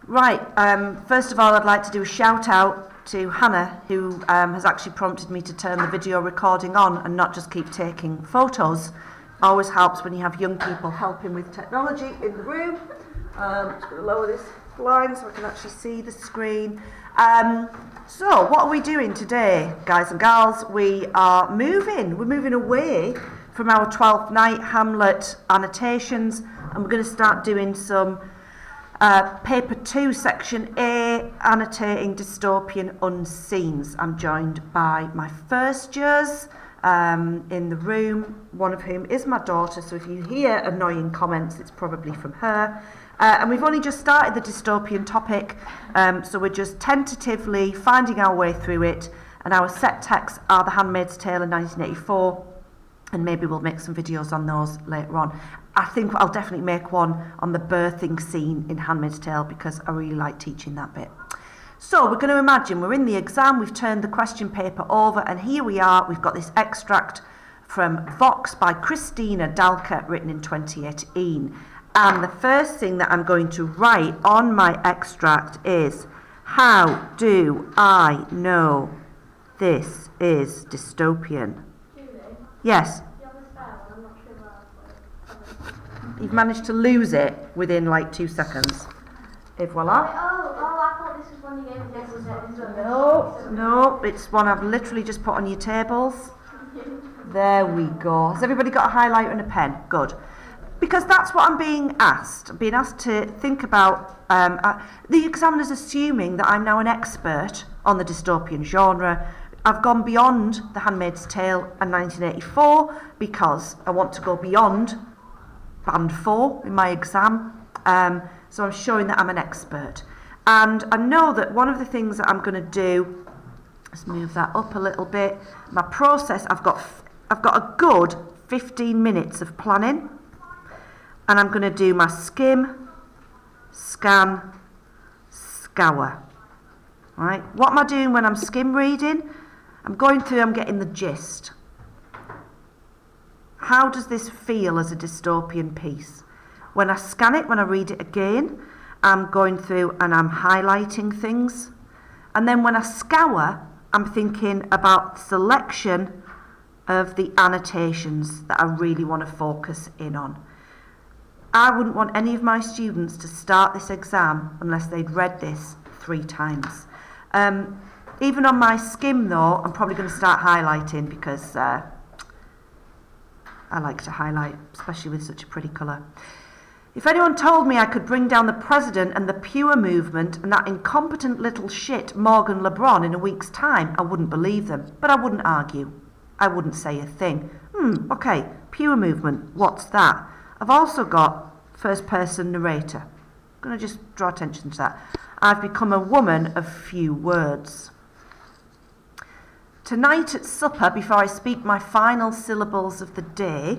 Right, first of all, I'd like to do a shout out to Hannah, who has actually prompted me to turn the video recording on and not just keep taking photos. Always helps when you have young people helping with technology in the room. Just going to lower this blind so I can actually see the screen. So what are we doing today, guys and gals? We're moving away from our 12th night Hamlet annotations, and we're going to start doing some paper 2 section A, annotating dystopian unscenes. I'm joined by my first years in the room, one of whom is my daughter, so if you hear annoying comments, it's probably from her. And we've only just started the dystopian topic, so we're just tentatively finding our way through it, and our set texts are The Handmaid's Tale in 1984, and maybe we'll make some videos on those later on. I think I'll definitely make one on the birthing scene in Handmaid's Tale because I really like teaching that bit. So we're going to imagine we're in the exam, we've turned the question paper over, and here we are, we've got this extract from Vox by Christina Dalcher, written in 2018. And the first thing that I'm going to write on my extract is, how do I know this is dystopian? Yes. You've managed to lose it within like 2 seconds. Et voila. I thought this was one you gave me. No, it's one I've literally just put on your tables. There we go. Has everybody got a highlighter and a pen? Good. Because that's what I'm being asked. I'm being asked to think about, the examiner's assuming that I'm now an expert on the dystopian genre. I've gone beyond The Handmaid's Tale and 1984 because I want to go beyond Band 4 in my exam. So I'm showing that I'm an expert. And I know that one of the things that I'm going to do, let's move that up a little bit. My process, I've got a good 15 minutes of planning. And I'm going to do my skim, scan, scour. Right? What am I doing when I'm skim reading? I'm going through, I'm getting the gist. How does this feel as a dystopian piece? When I scan it, when I read it again, I'm going through and I'm highlighting things. And then when I scour, I'm thinking about selection of the annotations that I really want to focus in on. I wouldn't want any of my students to start this exam unless they'd read this 3 times. Even on my skim though, I'm probably going to start highlighting because I like to highlight, especially with such a pretty colour. If anyone told me I could bring down the president and the pure movement and that incompetent little shit Morgan LeBron in a week's time, I wouldn't believe them, but I wouldn't argue. I wouldn't say a thing. Okay, pure movement, what's that? I've also got first person narrator. I'm going to just draw attention to that. I've become a woman of few words. Tonight at supper, before I speak my final syllables of the day,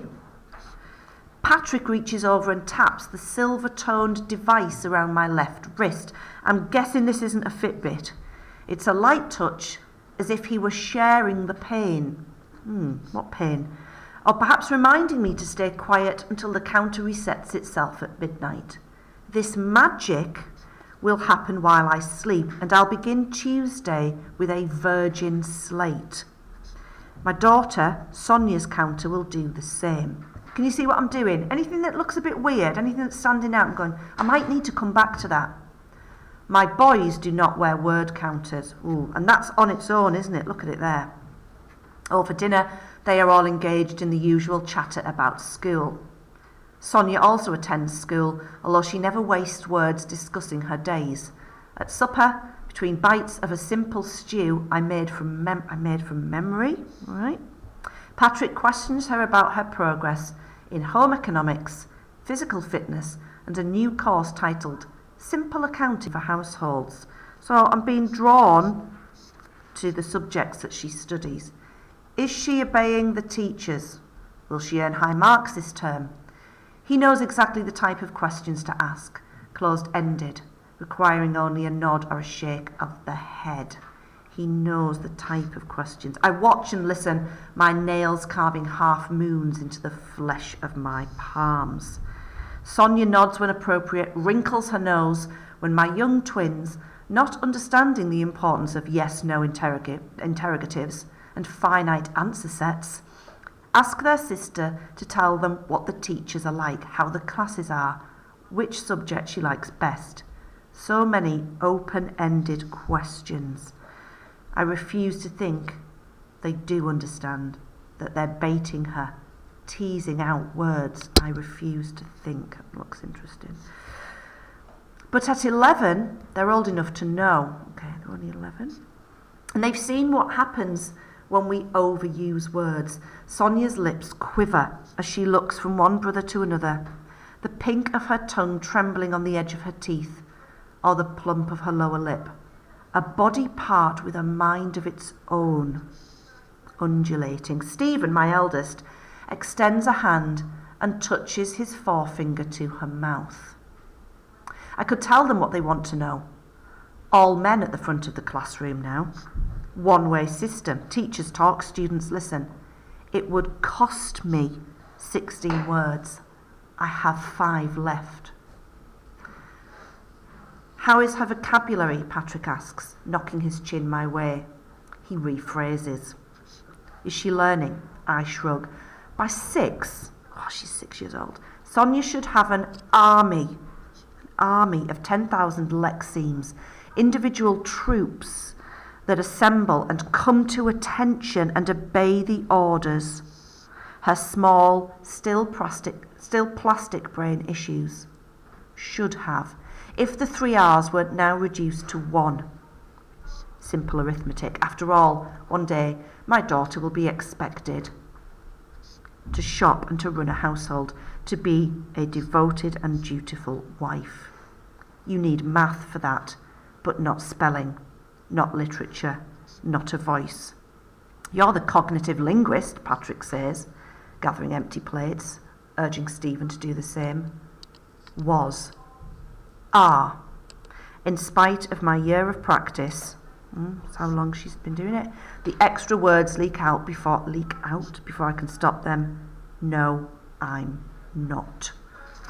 Patrick reaches over and taps the silver-toned device around my left wrist. I'm guessing this isn't a Fitbit. It's a light touch, as if he were sharing the pain. What pain? Or perhaps reminding me to stay quiet until the counter resets itself at midnight. This magic will happen while I sleep, and I'll begin Tuesday with a virgin slate. My daughter, Sonia's counter, will do the same. Can you see what I'm doing? Anything that looks a bit weird, anything that's standing out, I'm going, I might need to come back to that. My boys do not wear word counters. Ooh, and that's on its own, isn't it? Look at it there. Over dinner, they are all engaged in the usual chatter about school. Sonia also attends school, although she never wastes words discussing her days. At supper, between bites of a simple stew I made from memory, right? Patrick questions her about her progress in home economics, physical fitness, and a new course titled Simple Accounting for Households. So I'm being drawn to the subjects that she studies. Is she obeying the teachers? Will she earn high marks this term? He knows exactly the type of questions to ask, closed-ended, requiring only a nod or a shake of the head. He knows the type of questions. I watch and listen, my nails carving half moons into the flesh of my palms. Sonia nods when appropriate, wrinkles her nose when my young twins, not understanding the importance of yes-no interrogatives and finite answer sets, ask their sister to tell them what the teachers are like, how the classes are, which subject she likes best. So many open-ended questions. I refuse to think they do understand, that they're baiting her, teasing out words. I refuse to think. Looks interesting. But at 11, they're old enough to know. Okay, they're only 11. And they've seen what happens when we overuse words. Sonia's lips quiver as she looks from one brother to another, the pink of her tongue trembling on the edge of her teeth, or the plump of her lower lip. A body part with a mind of its own, undulating. Stephen, my eldest, extends a hand and touches his forefinger to her mouth. I could tell them what they want to know. All men at the front of the classroom now. One-way system. Teachers talk, students listen. It would cost me 16 words. I have 5 left. How is her vocabulary? Patrick asks, knocking his chin my way. He rephrases. Is she learning? I shrug. By 6, she's 6 years old, Sonia should have an army of 10,000 Lexemes, individual troops that assemble and come to attention and obey the orders. Her small, still plastic brain issues. Should have, if the 3 R's weren't now reduced to 1. Simple arithmetic. After all, one day my daughter will be expected to shop and to run a household, to be a devoted and dutiful wife. You need math for that, but not spelling, not literature, not a voice. You're the cognitive linguist, Patrick says, gathering empty plates, urging Stephen to do the same. Was. Are. In spite of my year of practice, that's how long she's been doing it, the extra words leak out before I can stop them. No, I'm not.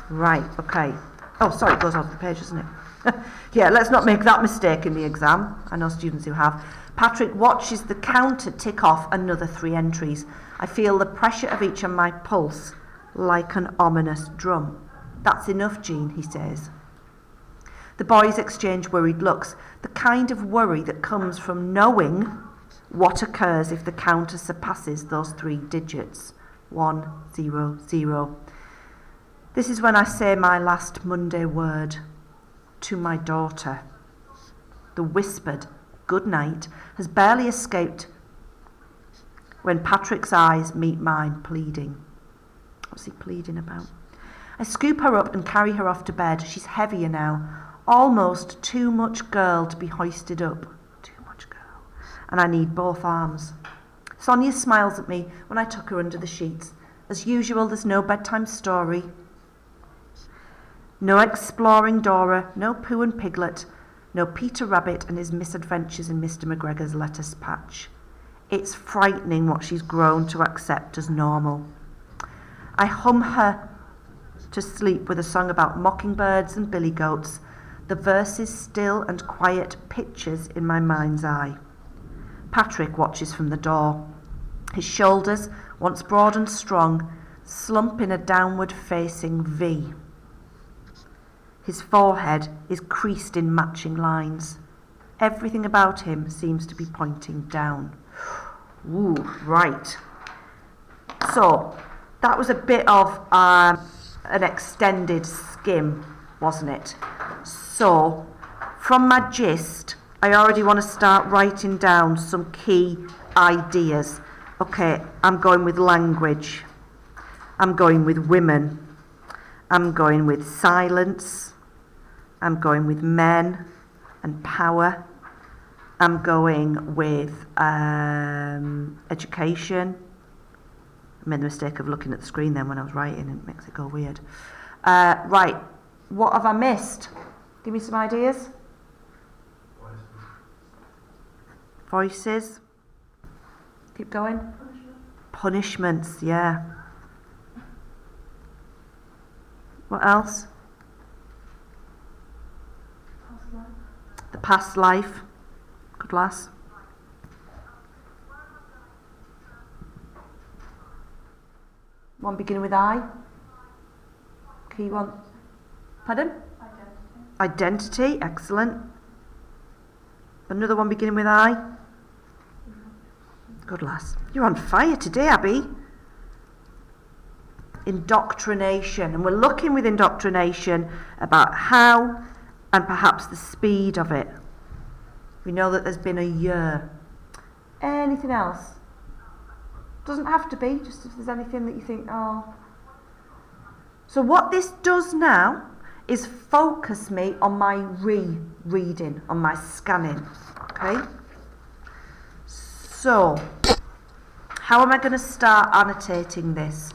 Right, okay. Oh, sorry, it goes off the page, doesn't it? Yeah, let's not make that mistake in the exam. I know students who have. Patrick watches the counter tick off another 3 entries. I feel the pressure of each on my pulse, like an ominous drum. That's enough, Jean, he says. The boys exchange worried looks, the kind of worry that comes from knowing what occurs if the counter surpasses those 3 digits. 1, 0, 0. This is when I say my last Monday word to my daughter. The whispered good night has barely escaped when Patrick's eyes meet mine, pleading. What's he pleading about? I scoop her up and carry her off to bed. She's heavier now. Almost too much girl to be hoisted up. Too much girl. And I need both arms. Sonia smiles at me when I tuck her under the sheets. As usual, there's no bedtime story. No exploring Dora, no Pooh and Piglet, no Peter Rabbit and his misadventures in Mr. McGregor's lettuce patch. It's frightening what she's grown to accept as normal. I hum her to sleep with a song about mockingbirds and billy goats, the verses still and quiet pictures in my mind's eye. Patrick watches from the door. His shoulders, once broad and strong, slump in a downward-facing V. His forehead is creased in matching lines. Everything about him seems to be pointing down. Ooh, right. So, that was a bit of an extended skim, wasn't it? So, from my gist, I already want to start writing down some key ideas. Okay, I'm going with language. I'm going with women. I'm going with silence. I'm going with men and power. I'm going with education. I made the mistake of looking at the screen then when I was writing, and it makes it go weird. Right, what have I missed? Give me some ideas. Voices. Keep going. Punishments, yeah. What else? The past life. Good lass. One beginning with I. Key one. Pardon? Identity. Excellent. Another one beginning with I. Good lass. You're on fire today, Abby. Indoctrination. And we're looking with indoctrination about how and perhaps the speed of it. We know that there's been a year. Anything else? Doesn't have to be, just if there's anything that you think, oh. So what this does now is focus me on my reading, on my scanning. Okay? So, how am I going to start annotating this?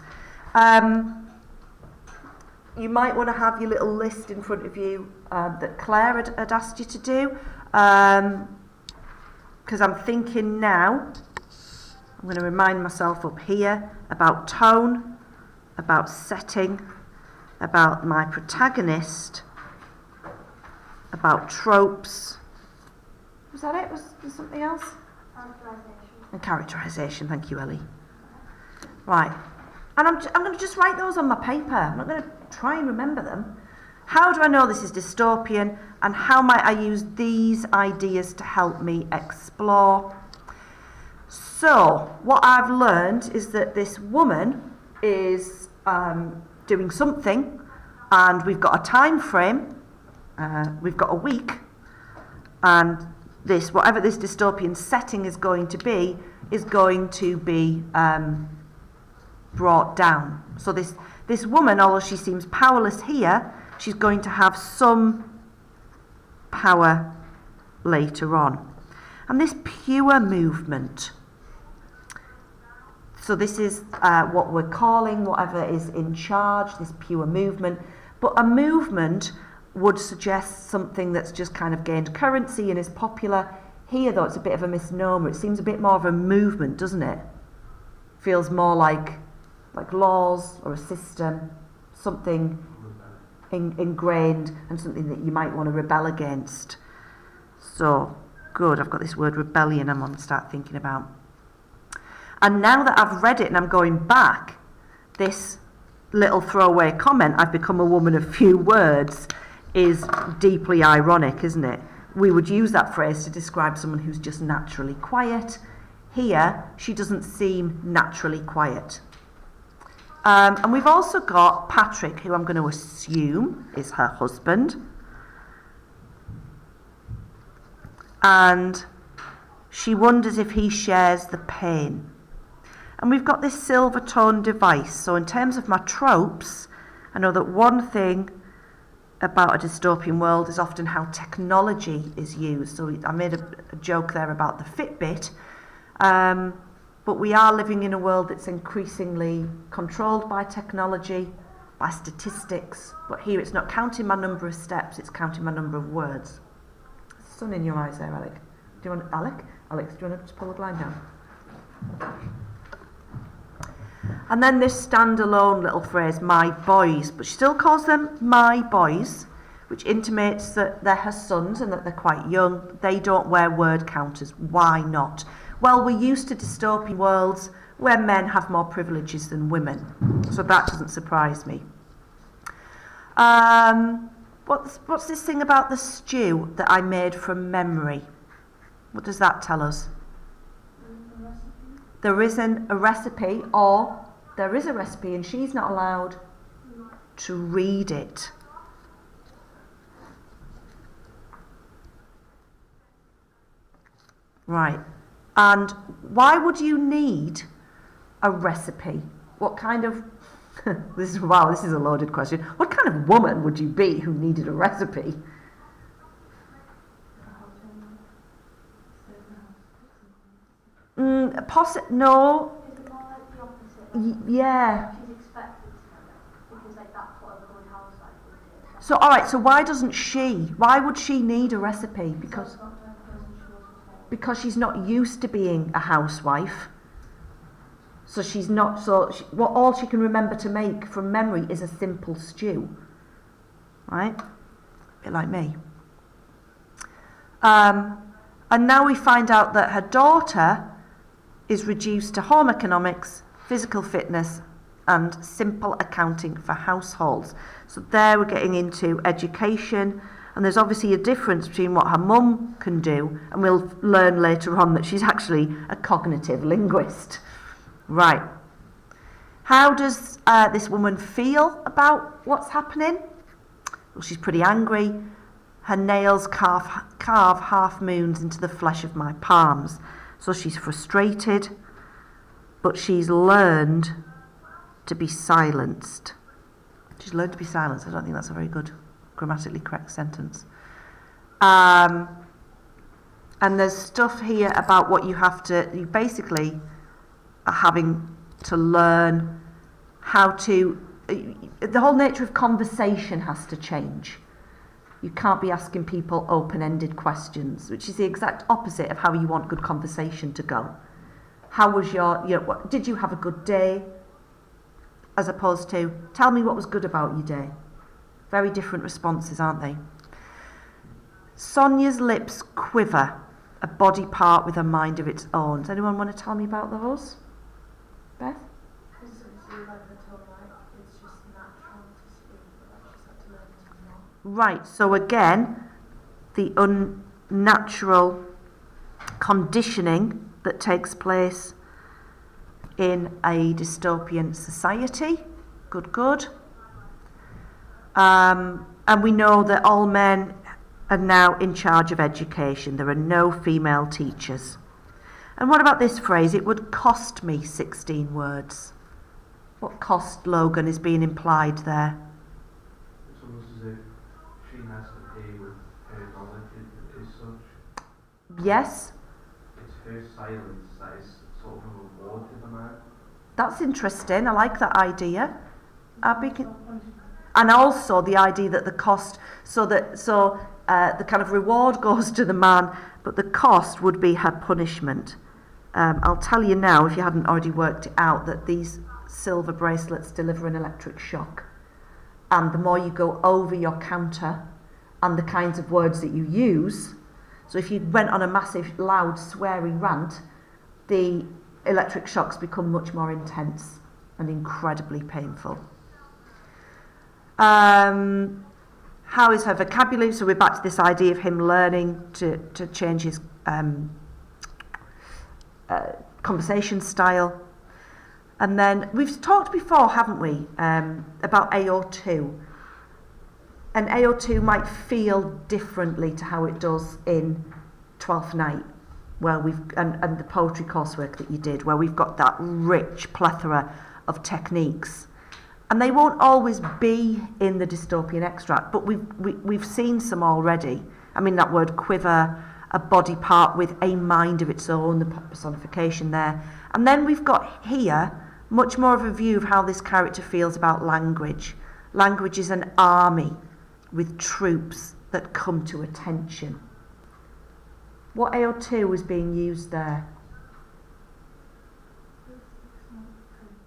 You might want to have your little list in front of you that Claire had asked you to do, because I'm thinking now, I'm going to remind myself up here about tone, about setting, about my protagonist, about tropes. Was that it? Was there something else? And characterisation. Thank you, Ellie. Right. And I'm going to just write those on my paper. I'm not going to try and remember them. How do I know this is dystopian, and how might I use these ideas to help me explore? So, what I've learned is that this woman is doing something, and we've got a time frame, we've got a week, and this, whatever this dystopian setting is going to be brought down. So this woman, although she seems powerless here, she's going to have some power later on. And this pure movement, so this is what we're calling whatever is in charge, this pure movement. But a movement would suggest something that's just kind of gained currency and is popular. Here, though, it's a bit of a misnomer. It seems a bit more of a movement, doesn't it? Feels more like laws or a system, something ingrained and something that you might want to rebel against. So, good, I've got this word rebellion I'm going to start thinking about. And now that I've read it and I'm going back, this little throwaway comment, I've become a woman of few words, is deeply ironic, isn't it? We would use that phrase to describe someone who's just naturally quiet. Here, she doesn't seem naturally quiet. And we've also got Patrick, who I'm going to assume is her husband. And she wonders if he shares the pain. And we've got this silver tone device. So in terms of my tropes, I know that one thing about a dystopian world is often how technology is used. So I made a joke there about the Fitbit. But we are living in a world that's increasingly controlled by technology, by statistics. But here it's not counting my number of steps, it's counting my number of words. Sun in your eyes there, Alex. Do you want Alex, do you want to just pull the blind down? And then this standalone little phrase, my boys. But she still calls them my boys, which intimates that they're her sons and that they're quite young. They don't wear word counters. Why not? Well, we're used to dystopian worlds where men have more privileges than women. So that doesn't surprise me. What's this thing about the stew that I made from memory? What does that tell us? There isn't a recipe, or there is a recipe and she's not allowed to read it. Right. And why would you need a recipe? What kind of this is a loaded question. What kind of woman would you be who needed a recipe? No. Is it more like the opposite? Yeah. She's expected to, because that's what a good housewife would do. So alright, so why would she need a recipe? Because she's not used to being a housewife. So she's not, so she, what all she can remember to make from memory is a simple stew. Right? A bit like me. And now we find out that her daughter is reduced to home economics, physical fitness, and simple accounting for households. So there we're getting into education, and there's obviously a difference between what her mum can do, and we'll learn later on that she's actually a cognitive linguist. Right. How does this woman feel about what's happening? Well, she's pretty angry. Her nails carve half moons into the flesh of my palms. So she's frustrated, but she's learned to be silenced. She's learned to be silenced. I don't think that's a very good grammatically correct sentence. And there's stuff here about what you basically are having to learn how to, the whole nature of conversation has to change. You can't be asking people open-ended questions, which is the exact opposite of how you want good conversation to go. How was did you have a good day? As opposed to, tell me what was good about your day. Very different responses, aren't they? Sonia's lips quiver, a body part with a mind of its own. Does anyone want to tell me about those? Beth? Right, so again, the unnatural conditioning that takes place in a dystopian society. Good. And we know that all men are now in charge of education. There are no female teachers. And what about this phrase? It would cost me 16 words. What cost, Logan, is being implied there? It's almost as if she has to pay with her knowledge as such. Yes. It's her silence that is sort of a reward to the man. That's interesting. I like that idea. And also the idea that the cost, the kind of reward goes to the man, but the cost would be her punishment. I'll tell you now, if you hadn't already worked it out, that these silver bracelets deliver an electric shock. And the more you go over your counter and the kinds of words that you use, so if you went on a massive, loud, sweary rant, the electric shocks become much more intense and incredibly painful. How is her vocabulary? So we're back to this idea of him learning to change his conversation style. And then we've talked before, haven't we, about AO2. And AO2 might feel differently to how it does in Twelfth Night, where and the poetry coursework that you did, where we've got that rich plethora of techniques. And they won't always be in the dystopian extract, but we've seen some already. I mean, that word quiver, a body part with a mind of its own, the personification there. And then we've got here much more of a view of how this character feels about language. Language is an army with troops that come to attention. What AO2 is being used there?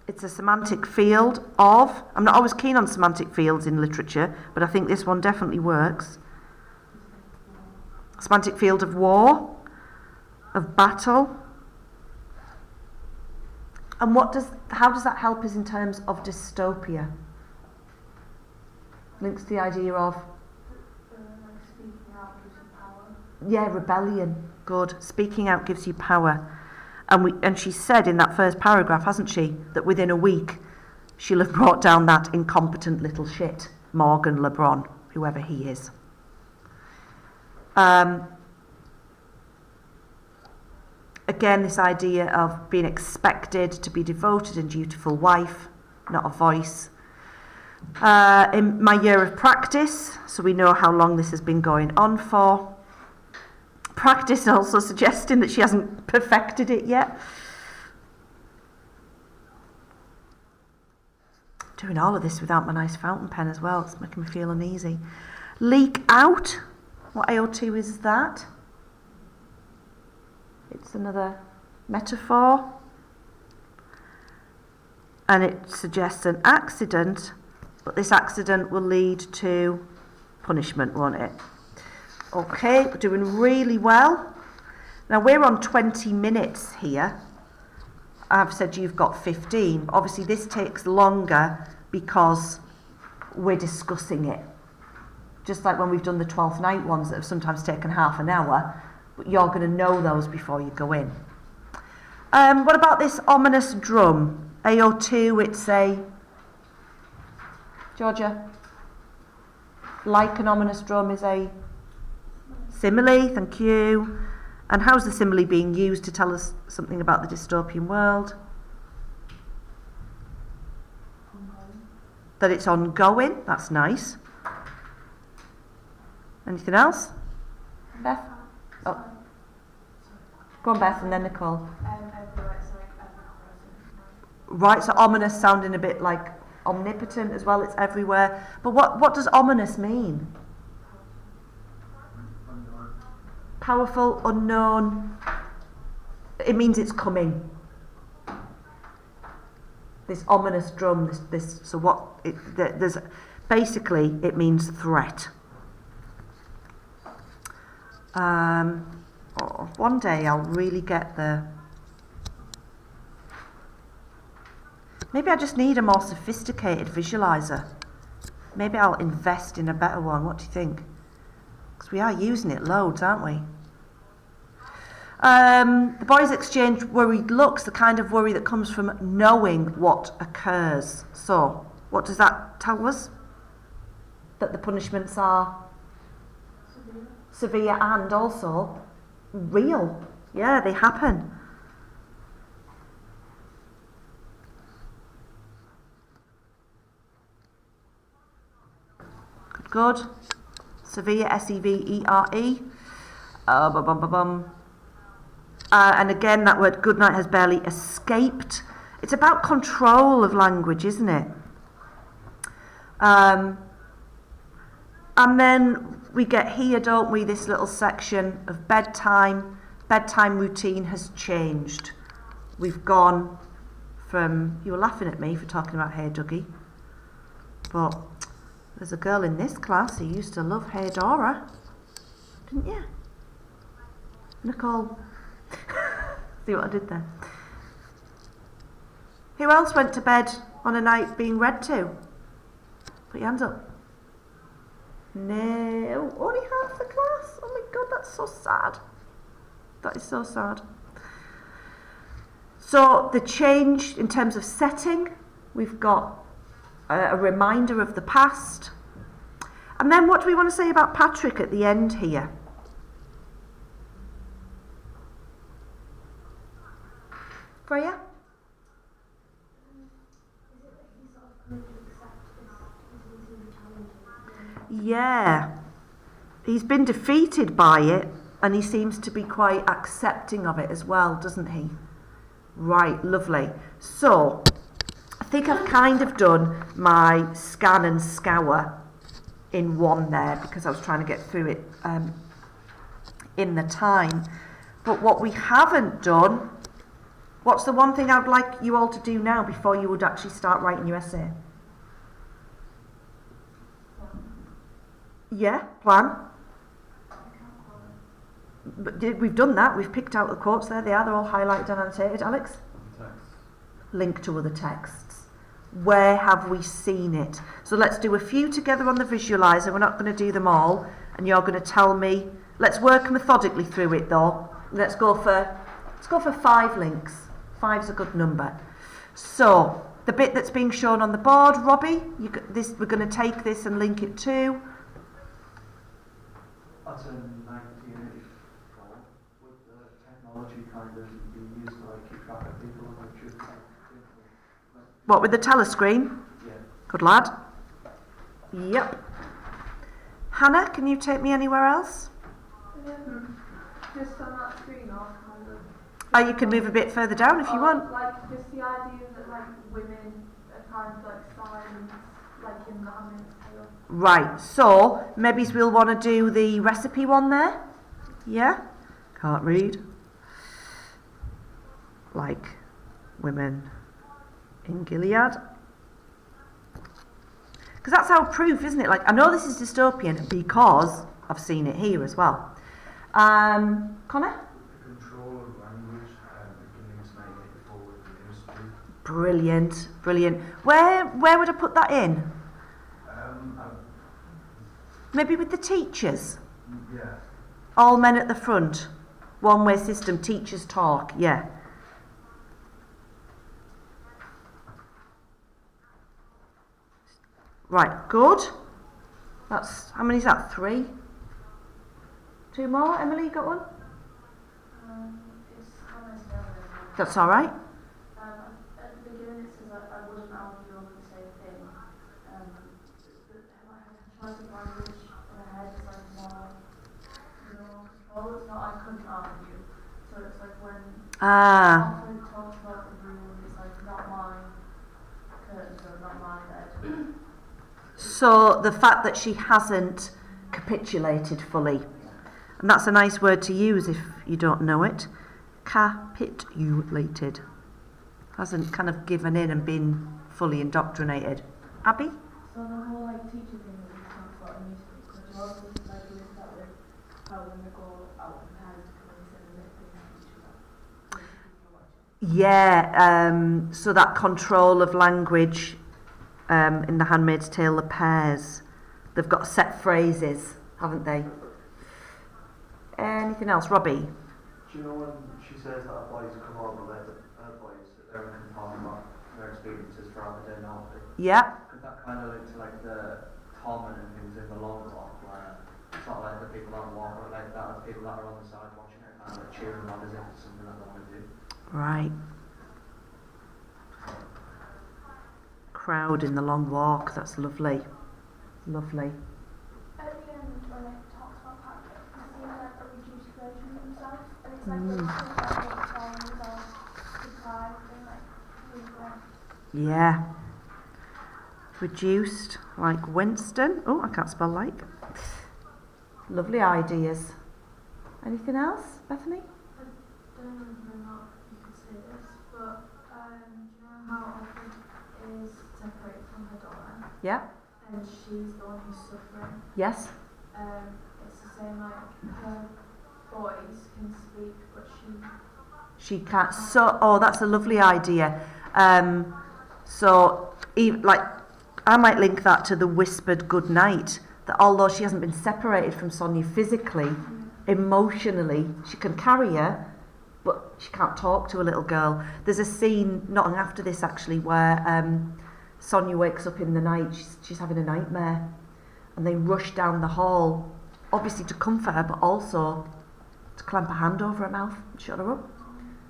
It's a semantic field of, I'm not always keen on semantic fields in literature, but I think this one definitely works. Semantic field of war, of battle. And how does that help us in terms of dystopia? Links to the idea of Speaking out gives you power. Yeah, rebellion. Good. Speaking out gives you power. And she said in that first paragraph, hasn't she, that within a week she'll have brought down that incompetent little shit, Morgan LeBron, whoever he is. Again, this idea of being expected to be devoted and dutiful wife, not a voice. In my year of practice, so we know how long this has been going on for. Practice also suggesting that she hasn't perfected it yet. Doing all of this without my nice fountain pen as well. It's making me feel uneasy. Leak out. What AO2 is that? It's another metaphor. and it suggests an accident, but this accident will lead to punishment, won't it? Okay, we're doing really well. Now we're on 20 minutes here. I've said you've got 15. Obviously this takes longer because we're discussing it. Just like when we've done the 12th night ones that have sometimes taken half an hour, but you're going to know those before you go in. What about this ominous drum? AO2, it's a... Georgia? Like an ominous drum is a simile, thank you. And how's the simile being used to tell us something about the dystopian world? That it's ongoing, that's nice. Anything else? Beth? Oh. Go on, Beth, and then Nicole. Right, so ominous sounding a bit like omnipotent as well, it's everywhere. But what does ominous mean? Powerful, unknown. It means it's coming. This ominous drum, so what, there's, basically it means threat. One day I'll really get maybe I just need a more sophisticated visualizer. Maybe I'll invest in a better one. What do you think? Because we are using it loads, aren't we? The boys exchange worried looks, the kind of worry that comes from knowing what occurs. So, what does that tell us? That the punishments are severe and also real. Yeah, they happen. Good. Severe, S-E-V-E-R-E. And again, that word good night has barely escaped. It's about control of language, isn't it? And then we get here, don't we, this little section of bedtime. Bedtime routine has changed. We've gone from, you were laughing at me for talking about Hey Dougie, but there's a girl in this class who used to love Hey Dora, didn't you? Nicole. See what I did there? Who else went to bed on a night being read to? Put your hands up. No, only half the class. Oh my God, that's so sad. That is so sad. So the change in terms of setting, we've got a reminder of the past. And then what do we want to say about Patrick at the end here? Freya? Yeah. He's been defeated by it, and he seems to be quite accepting of it as well, doesn't he? Right, lovely. So, I think I've kind of done my scan and scour in one there, because I was trying to get through it in the time. But what we haven't done, what's the one thing I'd like you all to do now before you would actually start writing your essay? Yeah, plan. But we've done that. We've picked out the quotes there. They are. They're all highlighted and annotated. Alex? Text. Link to other texts. Where have we seen it? So let's do a few together on the visualizer. We're not going to do them all. And you're going to tell me. Let's work methodically through it though. Let's go for 5 links. 5's a good number. So the bit that's being shown on the board, Robbie, we're going to take this and link it to. That's in 1984, with the technology kind of being used to like keep track of people and should What, with the telescreen? Yeah. Good lad. Yep. Hannah, can you take me anywhere else? Just on that screen or kind of... Oh, you can move a bit further down if you want. Like, just the idea that like women are kind of like silent, like in the Handmaid's Tale. Right, so maybe we'll want to do the recipe one there. Yeah? Can't read. Like women in Gilead. Because that's our proof, isn't it? Like, I know this is dystopian because I've seen it here as well. Connor? The control of language beginning to make it forward in history. Brilliant, brilliant. Where would I put that in? Maybe with the teachers? Yeah. All men at the front. One-way system, teachers talk, yeah. Right, good. That's, how many is that? 3? 2 more? Emily, you got one? It's almost never. That's all right. At the beginning it says I wouldn't argue over the same thing. Traumatic language in my head is like more, control. It's not I couldn't argue. So it's like when often talks about the room, it's like not my curtains or not my bed. So the fact that she hasn't capitulated fully, and that's a nice word to use if you don't know it, capitulated, hasn't kind of given in and been fully indoctrinated. Abby? So the whole like teacher thing that we talked about in newspaper, could you also like link that with how when they go out and parents come and say the thing to each other? Yeah, so that control of language in The Handmaid's Tale, the pairs, they've got set phrases, haven't they? Anything else, Robbie? Do you know when she says that a boys come over, let the boys sit there and talk about their experiences throughout the day now? Yeah. Could that kind of link to like the torment and things in the long walk, where it's not like the people that walk or like that, the people that are on the side watching it kind of like cheering on as if it's something that they want to do. Right. Crowd in the long walk, that's lovely. Lovely. At the end, when it talks about Patrick, it seems like a reduced version of himself, and it's like when he's falling himself deprived and like really. Yeah. Reduced, like Winston. Oh, I can't spell like. Lovely ideas. Anything else, Bethany? I don't know whether or not you could say this, but do you know how Alfred is separated from her daughter? Yeah. And she's the one who's suffering. Yes. It's the same like her boys can speak, but she can't. So, oh, that's a lovely idea. So, like, I might link that to the whispered good night. That although she hasn't been separated from Sonia physically, emotionally, she can carry her, but she can't talk to a little girl. There's a scene not long after this actually where Sonia wakes up in the night. She's having a nightmare, and they rush down the hall, obviously to comfort her, but also to clamp a hand over her mouth and shut her up.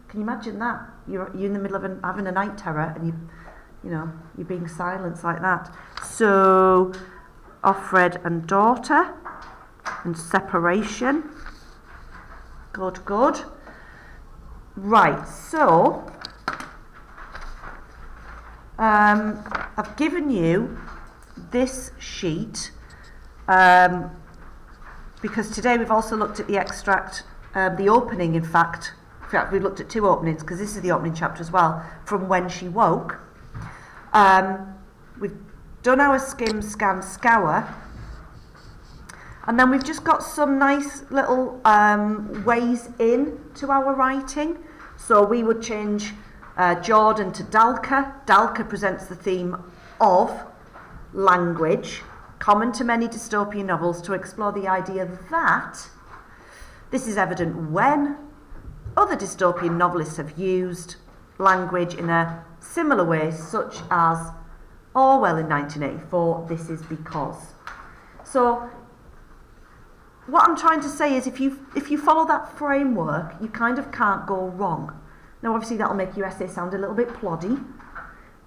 Can you imagine that? You're in the middle of having a night terror, and you're being silenced like that. So, Offred and daughter, and separation. Good. Right. So, I've given you this sheet because today we've also looked at the extract, the opening in fact we've looked at 2 openings because this is the opening chapter as well, from When She Woke. We've done our skim, scan, scour, and then we've just got some nice little ways in to our writing. So we would change Jordan to Dalcher. Dalcher presents the theme of language, common to many dystopian novels, to explore the idea that this is evident when other dystopian novelists have used language in a similar way, such as Orwell in 1984, This Is Because. So what I'm trying to say is if you follow that framework, you kind of can't go wrong. Now obviously that'll make your essay sound a little bit ploddy,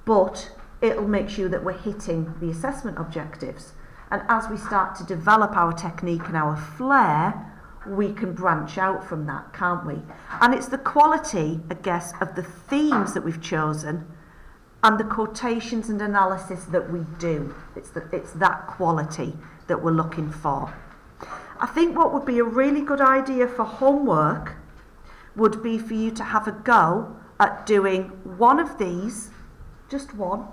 but it'll make sure that we're hitting the assessment objectives. And as we start to develop our technique and our flair, we can branch out from that, can't we? And it's the quality, I guess, of the themes that we've chosen and the quotations and analysis that we do. It's that quality that we're looking for. I think what would be a really good idea for homework would be for you to have a go at doing one of these just one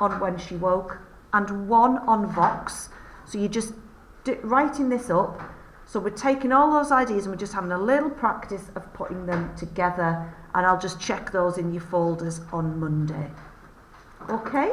on when she woke, and one on Vox. So you're just writing this up. So we're taking all those ideas and we're just having a little practice of putting them together, and I'll just check those in your folders on Monday. Okay?